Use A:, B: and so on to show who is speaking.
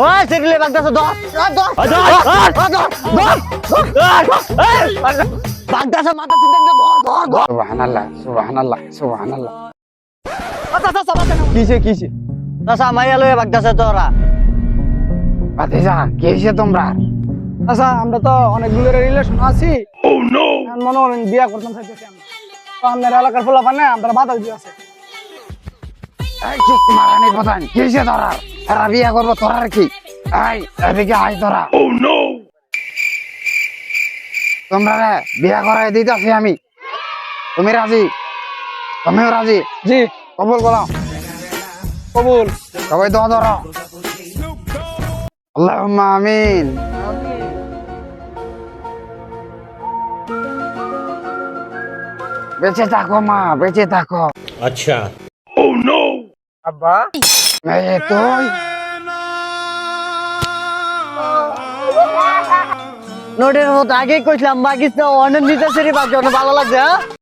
A: ওই সেগুলো বাগদাছে দশ বাগদাছে মাথা চিন্তা ধর
B: সুবহানাল্লাহ সুবহানাল্লাহ সুবহানাল্লাহ।
A: কিসে কিসে চাচা মাইয়া লয়ে বাগদাছে তোরা
B: ভাতিজা কি হইছে তোমরা?
C: আচ্ছা আমরা তো অনেকগুলো রিলেশন আছি। মনে করেন বিয়া করতাম চাইতেছি আমরা, তো আমাদের এলাকার ফোলা পানে আমরা বাধা দিয়ে আছে।
B: এই চুপ মারানি প্রধান কি হইছে তোরা? তোরা বিয়া করবো তোরা কি? এই এদিকে আয় তোরা। তোমরা রে বিয়া করাই দিতেছি আমি, তুমি রাজি? তুমিও রাজি?
C: জি
B: কবুল করো।
C: কবুল।
B: সবাই দোয়া ধরো। আল্লাহুম্মা আমিন। বেঁচে থাকো মা, বেঁচে থাকো।
D: अच्छा
C: আব্বা
B: এই তুই
A: নোটের মতো আগেই কইছিলাম বাগিস না অনেক নিতে সেরি বাগছে ভালো লাগছে হ্যাঁ